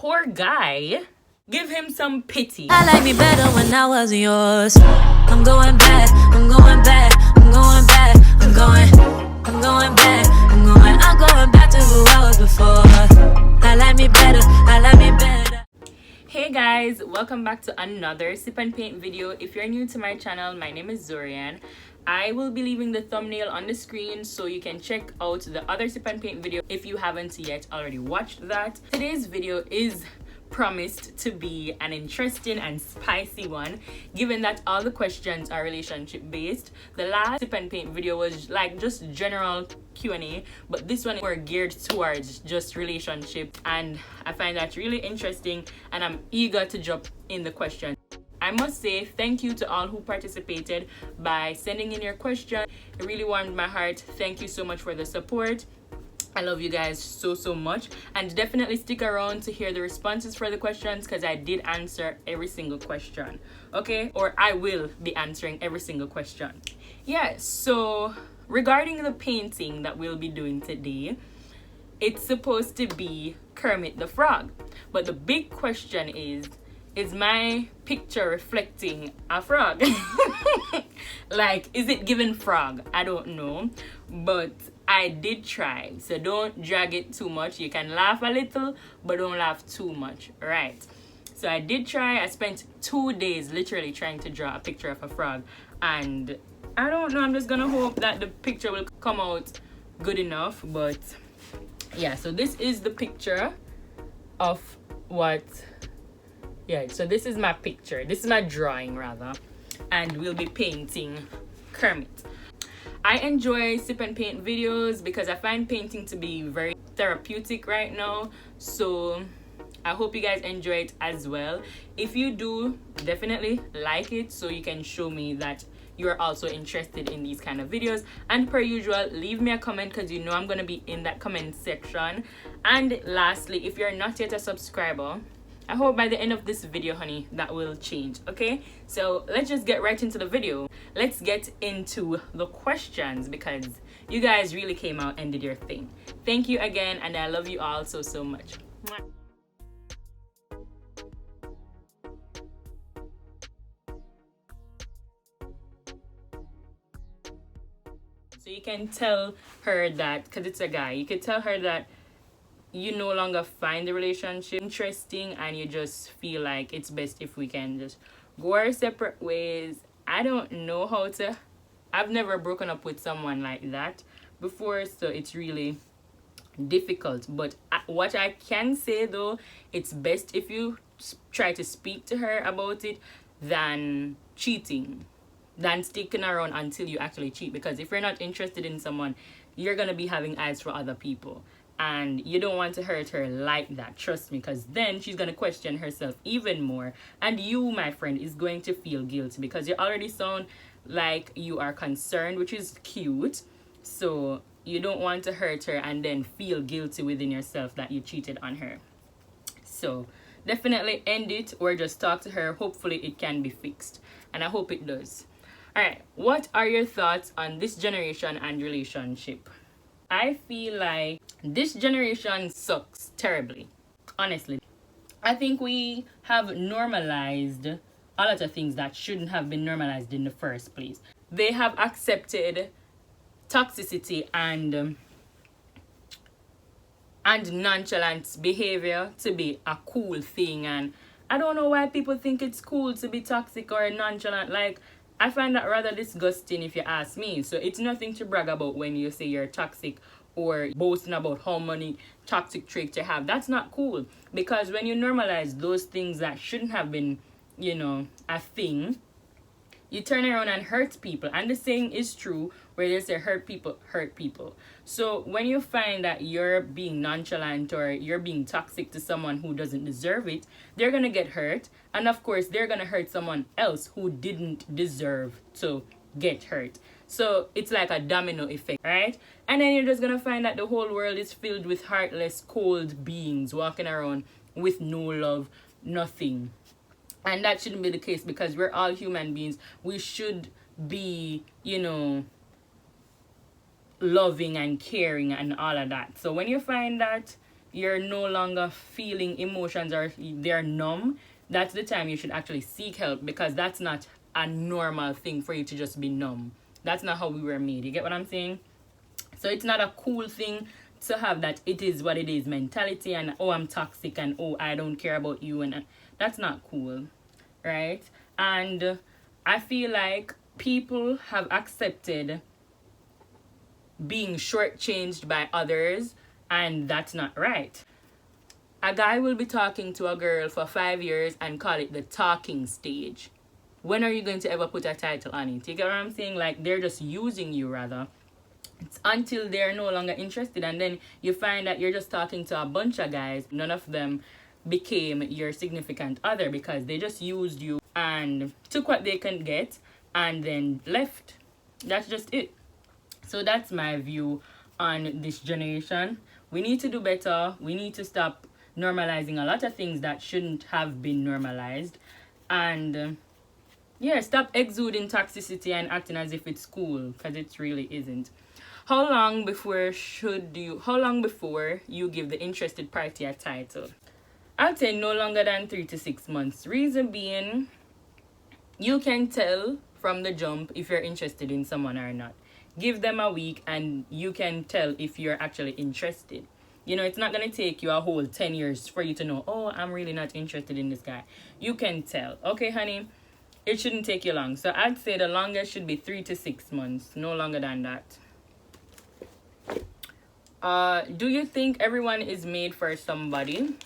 Poor guy. Give him some pity. I like me better when I wasn't yours. I'm going back, I'm going back, I'm going back, I'm going back, I'm going back to who I was before. I like me better, I like me better. Hey guys, welcome back to another Sip and Paint video. If you're new to my channel, my name is Zorian. I will be leaving the thumbnail on the screen so you can check out the other Sip and Paint video if you haven't yet already watched that. Today's video is promised to be an interesting and spicy one, given that all the questions are relationship based. The last Sip and Paint video was like just general Q&A, but this one is more geared towards just relationship, and I find that really interesting and I'm eager to jump in the question. I must say thank you to all who participated by sending in your question. It really warmed my heart. Thank you so much for the support. I love you guys so much, and definitely stick around to hear the responses for the questions, because I did answer every single question, okay? Or I will be answering every single question. Yeah, so regarding the painting that we'll be doing today, it's supposed to be Kermit the Frog, but the big question is my picture reflecting a frog? Like, is it giving frog? I don't know, but I did try, so don't drag it too much. You can laugh a little, but don't laugh too much, right? So I did try. I spent 2 days literally trying to draw a picture of a frog, and I don't know, I'm just gonna hope that the picture will come out good enough. But yeah, so this is the picture of what, yeah, so this is my picture, this is my drawing rather, and we'll be painting Kermit. I enjoy Sip and Paint videos because I find painting to be very therapeutic right now, so I hope you guys enjoy it as well. If you do, definitely like it so you can show me that you're also interested in these kind of videos, and per usual, leave me a comment because you know I'm gonna be in that comment section. And lastly, if you're not yet a subscriber, I hope by the end of this video, honey, that will change, okay? So let's just get right into the video. Let's get into the questions because you guys really came out and did your thing. Thank you again, and I love you all so much. So you can tell her that, because it's a guy, you can tell her that you no longer find the relationship interesting and you just feel like it's best if we can just go our separate ways. I don't know how to, I've never broken up with someone like that before, so it's really difficult. But what I can say though, it's best if you try to speak to her about it than cheating, than sticking around until you actually cheat. Because if you're not interested in someone, you're gonna be having eyes for other people, and you don't want to hurt her like that, trust me, because then she's going to question herself even more, and you, my friend, is going to feel guilty because you already sound like you are concerned, which is cute. So you don't want to hurt her and then feel guilty within yourself that you cheated on her. So definitely end it or just talk to her. Hopefully it can be fixed, and I hope it does. All right, what are your thoughts on this generation and relationship? I feel like this generation sucks terribly, honestly. I think we have normalized a lot of things that shouldn't have been normalized in the first place. They have accepted toxicity and nonchalant behavior to be a cool thing, and I don't know why people think it's cool to be toxic or nonchalant. Like, I find that rather disgusting if you ask me. So it's nothing to brag about when you say you're toxic or boasting about how many toxic traits you have. That's not cool, because when you normalize those things that shouldn't have been, you know, a thing, you turn around and hurt people. And the saying is true where they say hurt people hurt people. So when you find that you're being nonchalant or you're being toxic to someone who doesn't deserve it, they're gonna get hurt, and of course they're gonna hurt someone else who didn't deserve to get hurt. So it's like a domino effect, right? And then you're just gonna find that the whole world is filled with heartless, cold beings walking around with no love, nothing. And that shouldn't be the case, because we're all human beings. We should be, you know, loving and caring and all of that. So when you find that you're no longer feeling emotions or they're numb, that's the time you should actually seek help, because that's not a normal thing for you to just be numb. That's not how we were made. You get what I'm saying? So it's not a cool thing to have that it is what it is mentality and, oh, I'm toxic and, oh, I don't care about you, and that's not cool, right? And I feel like people have accepted being shortchanged by others, and that's not right. A guy will be talking to a girl for 5 years and call it the talking stage. When are you going to ever put a title on it? You get what I'm saying? Like, they're just using you, rather. It's until they're no longer interested, and then you find that you're just talking to a bunch of guys. None of them became your significant other because they just used you and took what they can get and then left. That's just it. So that's my view on this generation. We need to do better. We need to stop normalizing a lot of things that shouldn't have been normalized, and yeah, stop exuding toxicity and acting as if it's cool, because it really isn't. How long before you give the interested party a title? I'd say no longer than 3 to 6 months. Reason being, you can tell from the jump if you're interested in someone or not. Give them a week and you can tell if you're actually interested. You know, it's not going to take you a whole 10 years for you to know, oh, I'm really not interested in this guy. You can tell. Okay, honey, it shouldn't take you long. So I'd say the longest should be 3 to 6 months. No longer than that. Do you think everyone is made for somebody?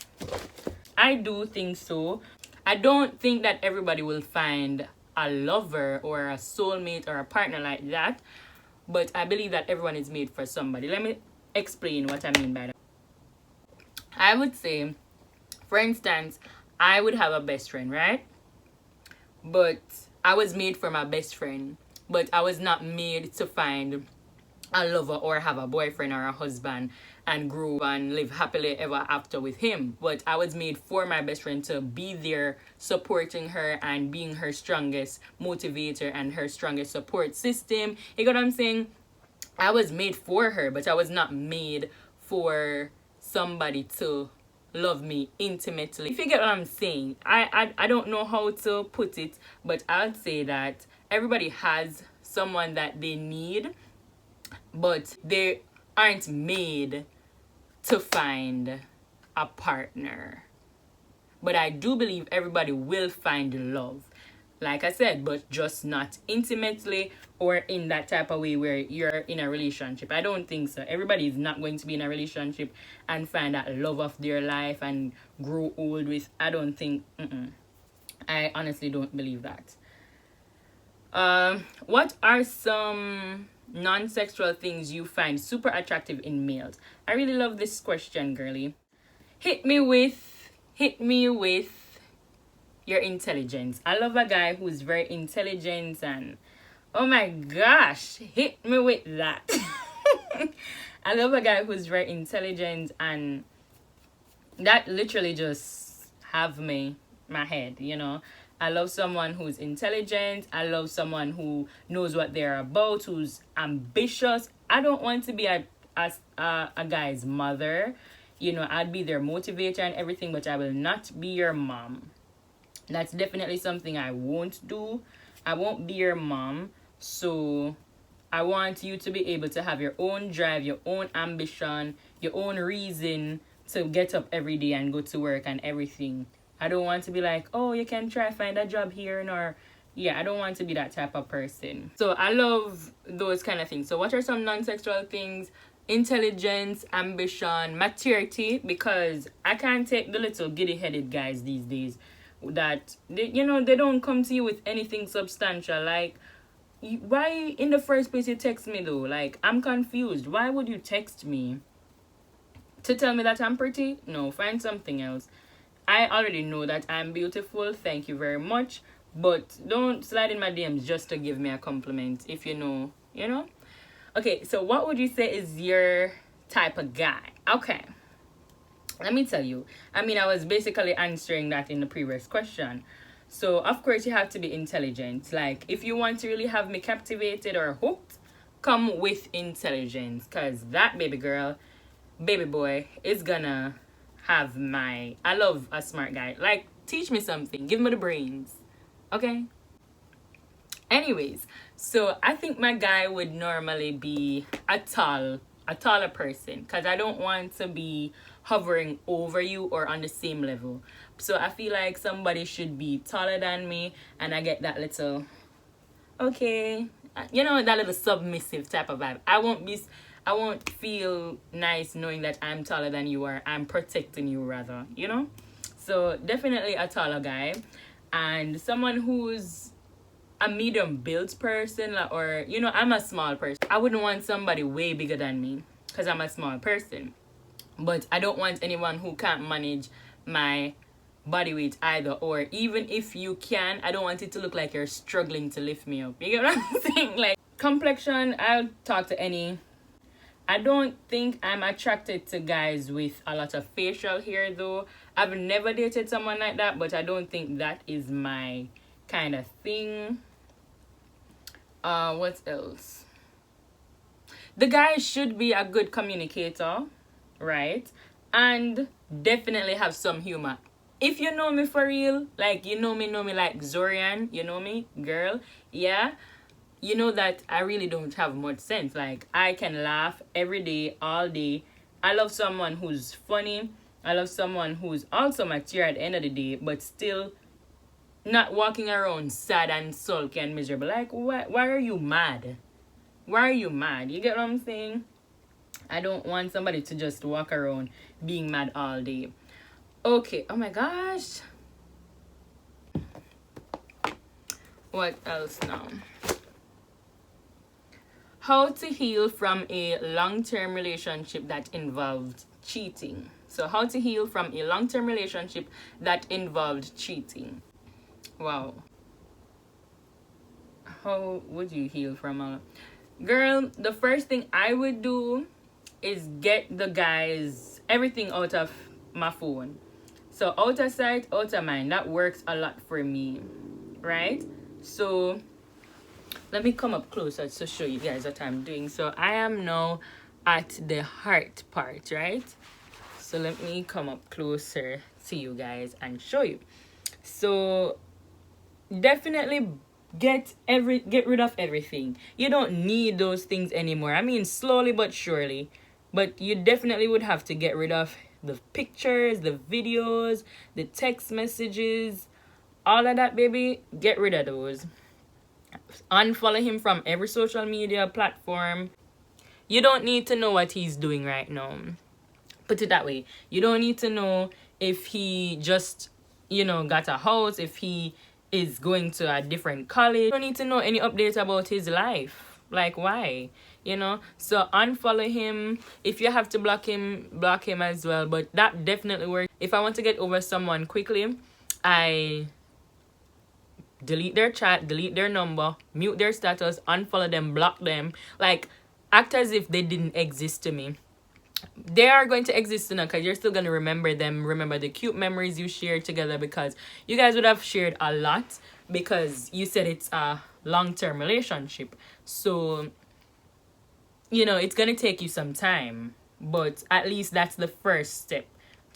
I do think so. I don't think that everybody will find a lover or a soulmate or a partner like that. But I believe that everyone is made for somebody. Let me explain what I mean by that. I would say, for instance, I would have a best friend, right? But I was made for my best friend. But I was not made to find a lover or have a boyfriend or a husband and grow and live happily ever after with him. But I was made for my best friend to be there supporting her and being her strongest motivator and her strongest support system. You get what I'm saying? I was made for her, but I was not made for somebody to love me intimately. If you get what I'm saying, I don't know how to put it, but I'd say that everybody has someone that they need, but they aren't made to find a partner. But I do believe everybody will find love, like I said, but just not intimately or in that type of way where you're in a relationship. I don't think so. Everybody is not going to be in a relationship and find that love of their life and grow old with. I don't think. I honestly don't believe that. What are some non-sexual things you find super attractive in males? I really love this question, girly. Hit me with your intelligence. I love a guy who's very intelligent, and oh my gosh, hit me with that. I love a guy who's very intelligent, and that literally just have my head, you know. I love someone who's intelligent. I love someone who knows what they're about, who's ambitious. I don't want to be a guy's mother. You know, I'd be their motivator and everything, but I will not be your mom. That's definitely something I won't do. I won't be your mom. So I want you to be able to have your own drive, your own ambition, your own reason to get up every day and go to work and everything. I don't want to be like, oh, you can try find a job here, or yeah, I don't want to be that type of person. So I love those kind of things. So what are some non-sexual things? Intelligence, ambition, maturity, because I can't take the little giddy-headed guys these days that they don't come to you with anything substantial. Like, why in the first place you text me though? Like, I'm confused. Why would you text me to tell me that I'm pretty? No, find something else. I already know that I'm beautiful. Thank you very much. But don't slide in my DMs just to give me a compliment. If you know. Okay, so what would you say is your type of guy? Okay. Let me tell you. I mean, I was basically answering that in the previous question. So, of course, you have to be intelligent. Like, if you want to really have me captivated or hooked, come with intelligence. Because that, baby girl, baby boy is gonna have my, I love a smart guy. Like, teach me something, give me the brains, okay? Anyways, so I think my guy would normally be a taller person, because I don't want to be hovering over you or on the same level. So I feel like somebody should be taller than me, and I get that little, okay, you know, that little submissive type of vibe. I won't feel nice knowing that I'm taller than you, or I'm protecting you rather, you know? So definitely a taller guy, and someone who's a medium built person, or, you know, I'm a small person. I wouldn't want somebody way bigger than me, because I'm a small person. But I don't want anyone who can't manage my body weight either, or even if you can, I don't want it to look like you're struggling to lift me up. You get what I'm saying? Like, complexion, I'll talk to any. I don't think I'm attracted to guys with a lot of facial hair though. I've never dated someone like that, but I don't think that is my kind of thing. What else? The guy should be a good communicator, right? And definitely have some humor. If you know me for real, like, you know me like Zorian, you know me, girl, yeah, you know that I really don't have much sense. Like, I can laugh every day, all day. I love someone who's funny. I love someone who's also mature at the end of the day, but still not walking around sad and sulky and miserable. Like, why are you mad? Why are you mad? You get what I'm saying? I don't want somebody to just walk around being mad all day. Okay, oh my gosh. What else now? How to heal from a long-term relationship that involved cheating. So how to heal from a long-term relationship that involved cheating. Wow. How would you heal from a... Girl, the first thing I would do is get the guys everything out of my phone. So out of sight, out of mind. That works a lot for me, right? So let me come up closer to show you guys what I'm doing. So I am now at the heart part, right? So let me come up closer to you guys and show you. So definitely get rid of everything. You don't need those things anymore. I mean, slowly but surely. But you definitely would have to get rid of the pictures, the videos, the text messages, all of that, baby. Get rid of those. Unfollow him from every social media platform. You don't need to know what he's doing right now. Put it that way. You don't need to know if he just, you know, got a house, if he is going to a different college. You don't need to know any updates about his life. Like, why? You know? So unfollow him. If you have to block him as well. But that definitely works. If I want to get over someone quickly, I delete their chat, delete their number, mute their status, unfollow them, block them. Like, act as if they didn't exist to me. They are going to exist now, because you're still going to remember them, remember the cute memories you shared together, because you guys would have shared a lot, because you said it's a long-term relationship. So, you know, it's going to take you some time, but at least that's the first step.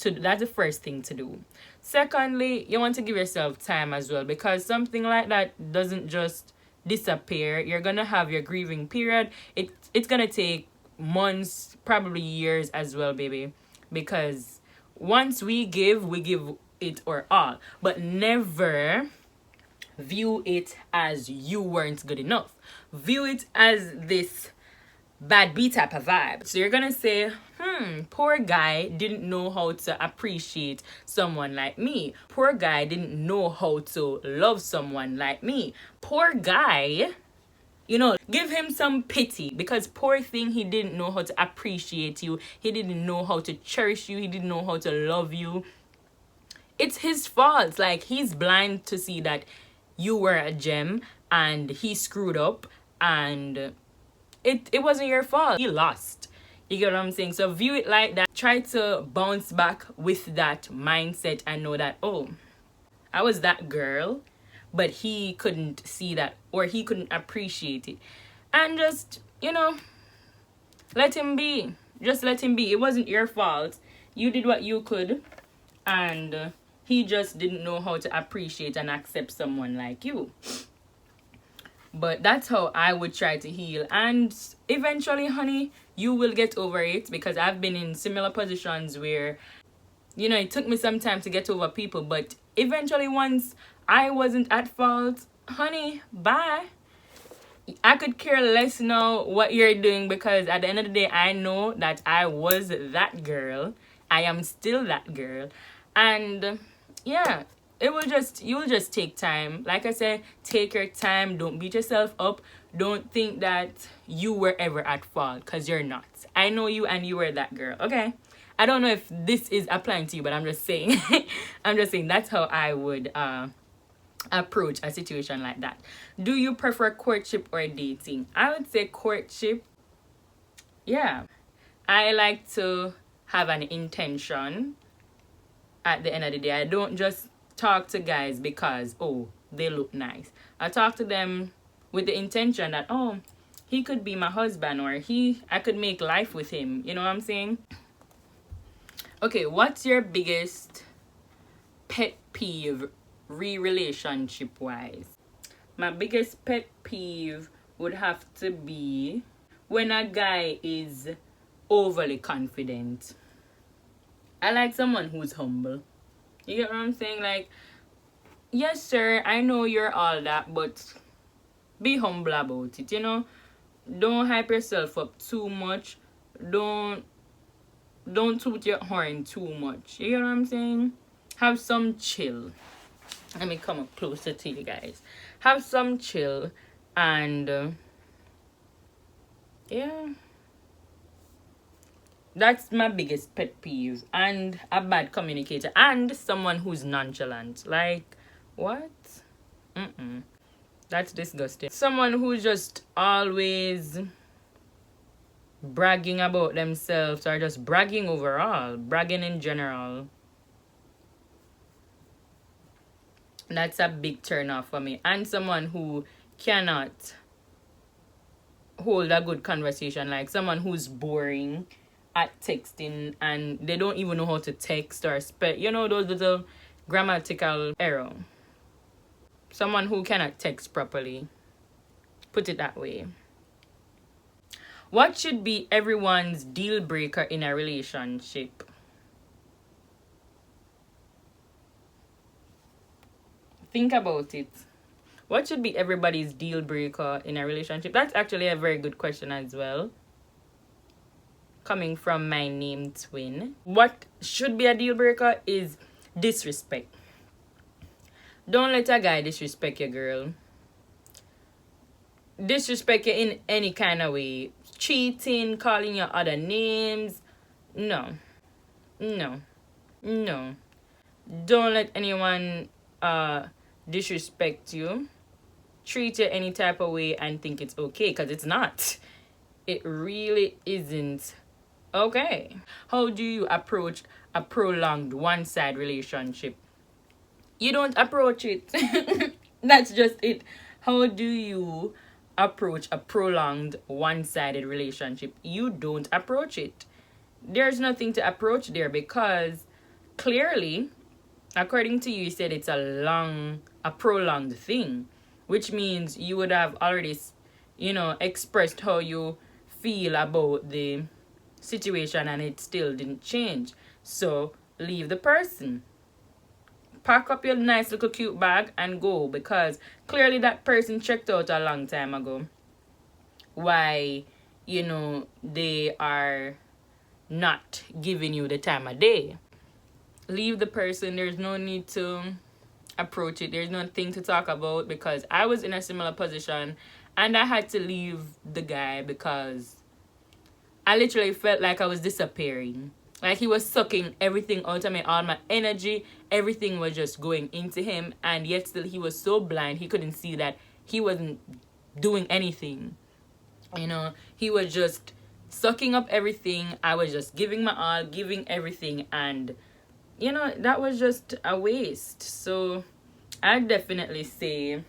That's the first thing to do. Secondly, you want to give yourself time as well, because something like that doesn't just disappear. You're going to have your grieving period. It's going to take months, probably years as well, baby, because once we give it our all, but never view it as you weren't good enough. View it as this bad B type of vibe. So you're gonna say, poor guy didn't know how to appreciate someone like me. Poor guy didn't know how to love someone like me. Poor guy, you know, give him some pity, because poor thing, he didn't know how to appreciate you. He didn't know how to cherish you. He didn't know how to love you. It's his fault. Like, he's blind to see that you were a gem and he screwed up, and it wasn't your fault. He lost. You get what I'm saying? So view it like that. Try to bounce back with that mindset and know that, oh, I was that girl, but he couldn't see that, or he couldn't appreciate it. And just, you know, let him be. Just let him be. It wasn't your fault. You did what you could, and he just didn't know how to appreciate and accept someone like you. But that's how I would try to heal. And eventually, honey, you will get over it, because I've been in similar positions where, you know, it took me some time to get over people. But eventually, once I wasn't at fault, honey, bye. I could care less now what you're doing, because at the end of the day, I know that I was that girl. I am still that girl. And yeah, you'll just take time. Like I said, take your time. Don't beat yourself up. Don't think that you were ever at fault, because you're not. I know you, and you were that girl. Okay? I don't know if this is applying to you, but I'm just saying. I'm just saying that's how I would approach a situation like that. Do you prefer courtship or dating? I would say courtship. Yeah. I like to have an intention at the end of the day. I don't just talk to guys because, oh, they look nice. I talk to them with the intention that, oh, he could be my husband, or I could make life with him. You know what I'm saying? Okay, what's your biggest pet peeve relationship wise? My biggest pet peeve would have to be when a guy is overly confident. I like someone who's humble. You get what I'm saying? Like, yes sir, I know you're all that, but be humble about it, you know? Don't hype yourself up too much. Don't toot your horn too much. You get what I'm saying? Have some chill. Let me come up closer to you guys. Have some chill, and yeah, that's my biggest pet peeve. And a bad communicator, and someone who's nonchalant. Like, what? That's disgusting. Someone who's just always bragging about themselves, or just bragging overall, bragging in general. That's a big turn off for me. And someone who cannot hold a good conversation, like someone who's boring at texting and they don't even know how to text or spell, you know, those little grammatical error. Someone who cannot text properly. Put it that way. What should be everyone's deal breaker in a relationship? Think about it. What should be everybody's deal breaker in a relationship? That's actually a very good question as well. Coming from my named twin. What should be a deal breaker is disrespect. Don't let a guy disrespect your girl. Disrespect you in any kind of way. Cheating, calling you other names. No. Don't let anyone disrespect you, treat you any type of way and think it's okay, because it's not. It really isn't okay. How do you approach a prolonged one-side relationship? You don't approach it. That's just it. How do you approach a prolonged one-sided relationship? You don't approach it. There's nothing to approach there, because clearly, according to you, you said it's a prolonged thing, which means you would have already, you know, expressed how you feel about the situation and it still didn't change. So leave the person. Pack up your nice little cute bag and go, because clearly that person checked out a long time ago. Why, you know, they are not giving you the time of day. Leave the person. There's no need to approach it. There's nothing to talk about, because I was in a similar position and I had to leave the guy because I literally felt like I was disappearing. Like he was sucking everything out of me, all my energy, everything was just going into him, and yet still he was so blind he couldn't see that he wasn't doing anything. You know, he was just sucking up everything. I was just giving my all, giving everything, and you know, that was just a waste. So I definitely say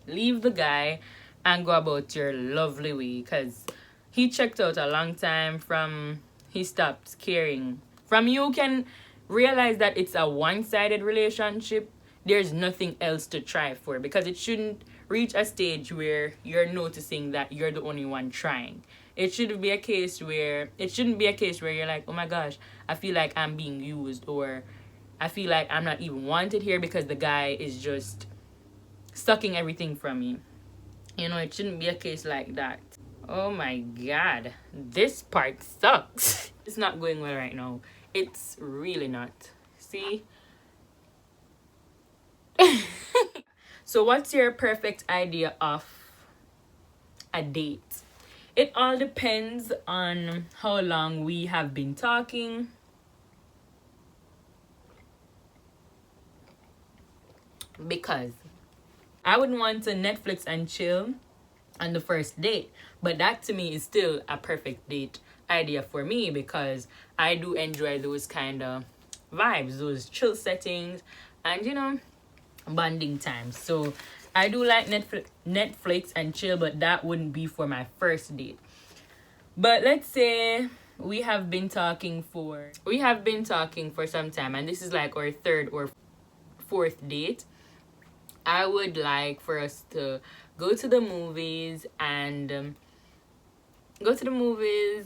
leave the guy and go about your lovely way, because he checked out a long time from he stopped caring. From you can realize that it's a one-sided relationship. There's nothing else to try for, because it shouldn't reach a stage where you're noticing that you're the only one trying. It shouldn't be a case where you're like, oh my gosh, I feel like I'm being used, or I feel like I'm not even wanted here because the guy is just sucking everything from me. You know, it shouldn't be a case like that. Oh my god, this part sucks. It's not going well right now. It's really not. See? So what's your perfect idea of a date? It all depends on how long we have been talking. Because I wouldn't want to Netflix and chill on the first date, but that to me is still a perfect date idea for me, because I do enjoy those kind of vibes, those chill settings, and you know, bonding times. So I do like Netflix and chill, but that wouldn't be for my first date. But let's say we have been talking for some time, and this is like our third or fourth date. I would like for us to go to the movies and go to the movies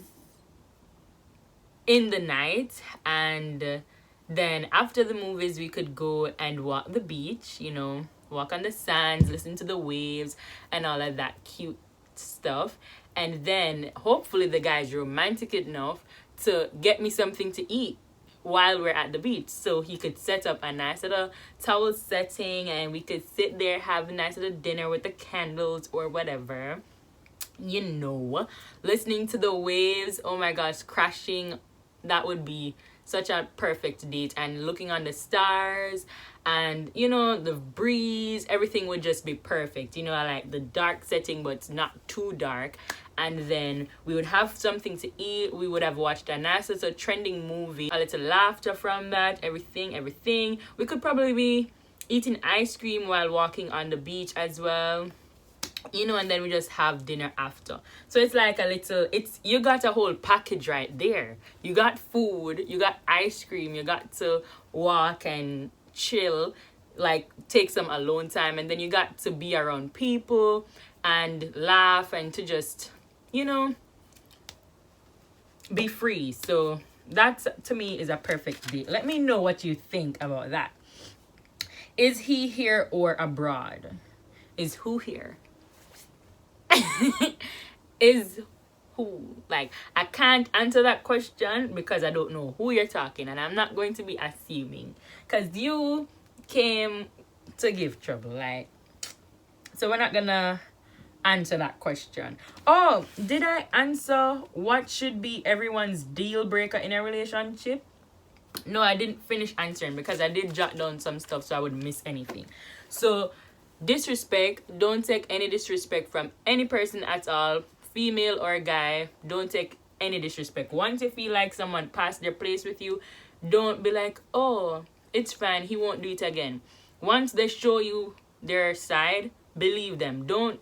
in the night, and then after the movies we could go and walk the beach, you know, walk on the sands, listen to the waves and all of that cute stuff. And then hopefully the guy's romantic enough to get me something to eat while we're at the beach, so he could set up a nice little towel setting and we could sit there, have a nice little dinner with the candles or whatever, you know, listening to the waves, oh my gosh, crashing. That would be such a perfect date. And looking on the stars and, you know, the breeze, everything would just be perfect. You know, I like the dark setting, but it's not too dark. And then we would have something to eat. We would have watched a nice little trending movie, a little laughter from that, everything. We could probably be eating ice cream while walking on the beach as well, you know, and then we just have dinner after. So it's like you got a whole package right there. You got food, you got ice cream, you got to walk and chill, like take some alone time, and then you got to be around people and laugh and to just, you know, be free. So that to me is a perfect date. Let me know what you think about that. Is he here or abroad? Is who here? Is who? Like, I can't answer that question because I don't know who you're talking, and I'm not going to be assuming because you came to give trouble, like, so we're not gonna answer that question. Oh, did I answer what should be everyone's deal breaker in a relationship? No, I didn't finish answering because I did jot down some stuff so I wouldn't miss anything. So disrespect, don't take any disrespect from any person at all, female or guy. Don't take any disrespect. Once you feel like someone passed their place with you, don't be like, oh, it's fine, he won't do it again. Once they show you their side, believe them. Don't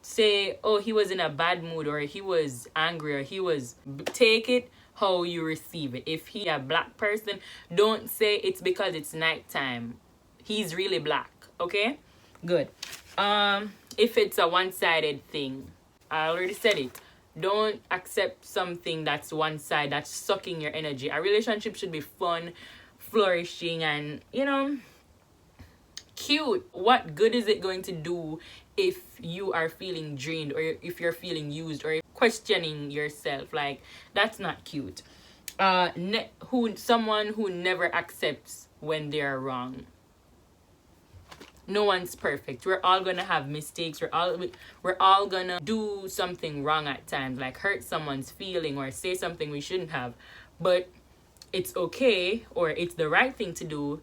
say, oh, he was in a bad mood, or he was angry, or take it how you receive it. If he a black person, don't say it's because it's nighttime, he's really black. Okay, good. If it's a one-sided thing, I already said it, don't accept something that's one side, that's sucking your energy. A relationship should be fun, flourishing, and, you know, cute. What good is it going to do if you are feeling drained, or if you're feeling used, or questioning yourself? Like, that's not cute. Someone who never accepts when they're wrong. No one's perfect. We're all gonna have mistakes. We're all gonna do something wrong at times, like hurt someone's feeling or say something we shouldn't have. But it's okay, or it's the right thing to do.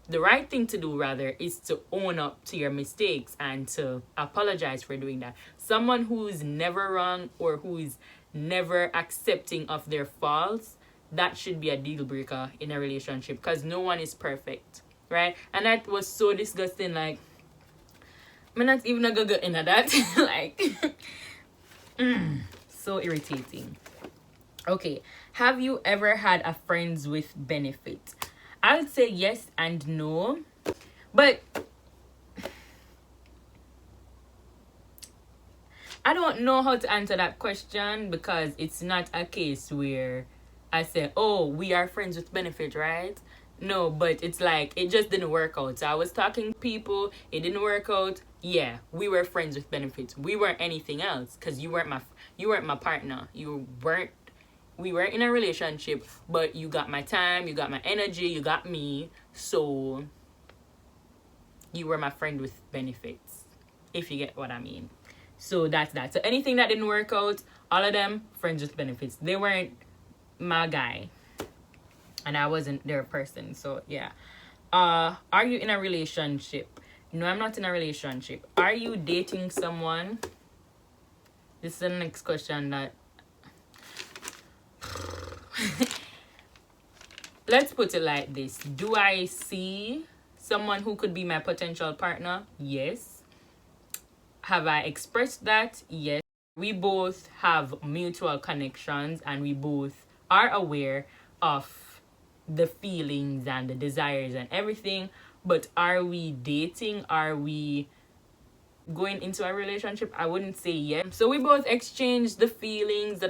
The right thing to do, rather, is to own up to your mistakes and to apologize for doing that. Someone who's never wrong, or who's never accepting of their faults, that should be a deal breaker in a relationship, because no one is perfect, right? And that was so disgusting. Like, I'm not even gonna go into that. Like, So irritating. Okay, have you ever had a friends with benefit? I would say yes and no, but I don't know how to answer that question because it's not a case where I say, oh, we are friends with benefit, right? No, but it's like it just didn't work out. So I was talking to people, it didn't work out. Yeah, we were friends with benefits. We weren't anything else because you weren't my partner. We weren't in a relationship, but you got my time, you got my energy, you got me. So you were my friend with benefits, if you get what I mean. So that's that. So anything that didn't work out, all of them friends with benefits. They weren't my guy, and I wasn't their person. So yeah. Are you in a relationship? No, I'm not in a relationship. Are you dating someone? This is the next question that let's put it like this. Do I see someone who could be my potential partner? Yes. Have I expressed that? Yes. We both have mutual connections and we both are aware of the feelings and the desires and everything. But are we dating? Are we going into a relationship? I wouldn't say yes. So we both exchange the feelings,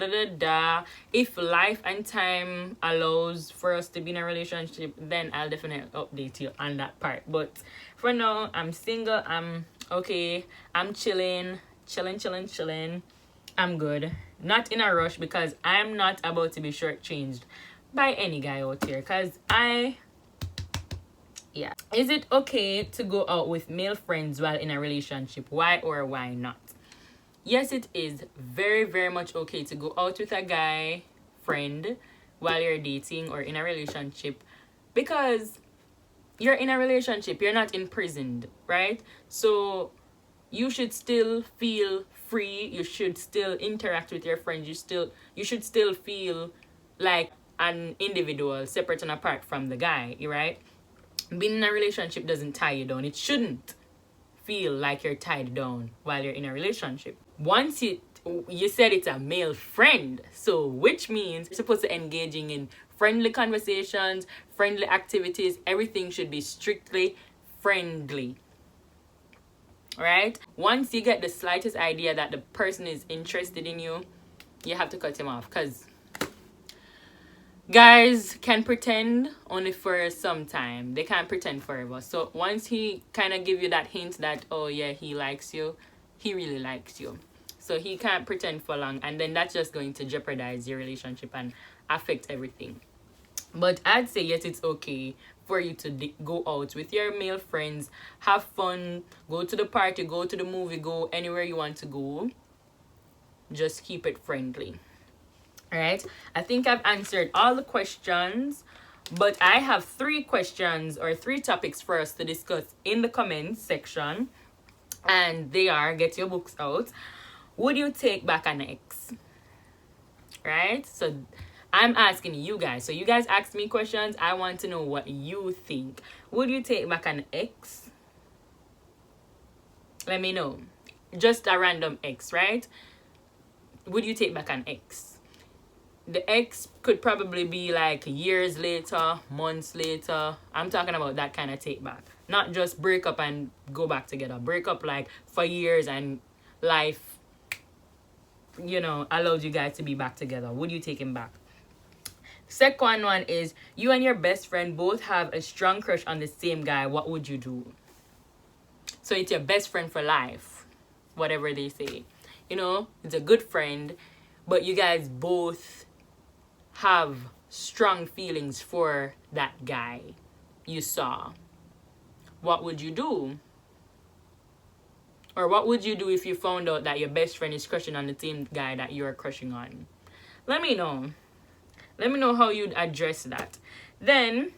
If life and time allows for us to be in a relationship, then I'll definitely update you on that part. But for now, I'm single. I'm okay. I'm chilling. I'm good. Not in a rush because I'm not about to be shortchanged by any guy out here. Yeah. Is it okay to go out with male friends while in a relationship? Why or why not? Yes, it is very, very much okay to go out with a guy friend while you're dating or in a relationship because you're in a relationship. You're not imprisoned, right? So you should still feel free. You should still interact with your friends. You should still feel like an individual separate and apart from the guy, right? Being in a relationship doesn't tie you down. It shouldn't feel like you're tied down while you're in a relationship. Once you said it's a male friend, so which means you're supposed to engaging in friendly conversations, friendly activities. Everything should be strictly friendly. Right? Once you get the slightest idea that the person is interested in you, you have to cut him off because guys can pretend only for some time. They can't pretend forever. So once he kind of give you that hint that, oh yeah, he likes you, he really likes you. So he can't pretend for long, and then that's just going to jeopardize your relationship and affect everything. But I'd say yes, it's okay for you to go out with your male friends, have fun, go to the party, go to the movie, go anywhere you want to go. Just keep it friendly. All right, I think I've answered all the questions, but I have 3 questions or 3 topics for us to discuss in the comments section, and they are: get your books out. Would you take back an ex? Right? So I'm asking you guys. So you guys asked me questions. I want to know what you think. Would you take back an ex? Let me know. Just a random ex, right? Would you take back an ex? The ex could probably be like years later, months later. I'm talking about that kind of take back. Not just break up and go back together. Break up like for years and life, allowed you guys to be back together. Would you take him back? Second one is, you and your best friend both have a strong crush on the same guy. What would you do? So it's your best friend for life, whatever they say. It's a good friend, but you guys both have strong feelings for that guy you saw. What would you do? Or what would you do if you found out that your best friend is crushing on the same guy that you're crushing on? Let me know. Let me know how you'd address that. Then,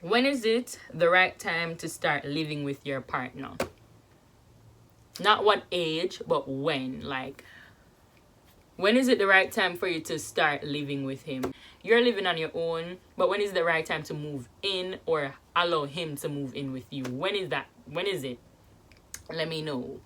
when is it the right time to start living with your partner? Not what age, but when. Like, when is it the right time for you to start living with him? You're living on your own, but when is the right time to move in or allow him to move in with you? When is that? When is it? Let me know.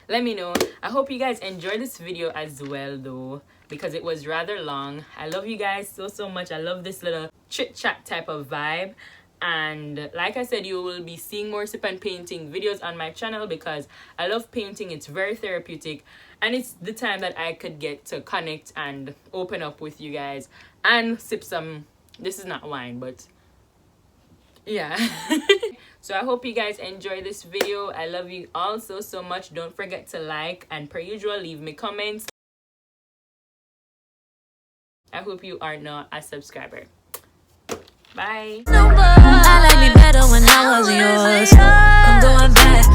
let me know. I hope you guys enjoyed this video as well though, because it was rather long. I love you guys so much. I love this little chit chat type of vibe. And like I said, you will be seeing more sip and painting videos on my channel because I love painting. It's very therapeutic, and it's the time that I could get to connect and open up with you guys and sip some, this is not wine, but yeah. So I hope you guys enjoy this video. I love you all so much. Don't forget to like, and per usual, leave me comments. I hope you are not a subscriber. Bye. I like me better when I was yours. I'm going back.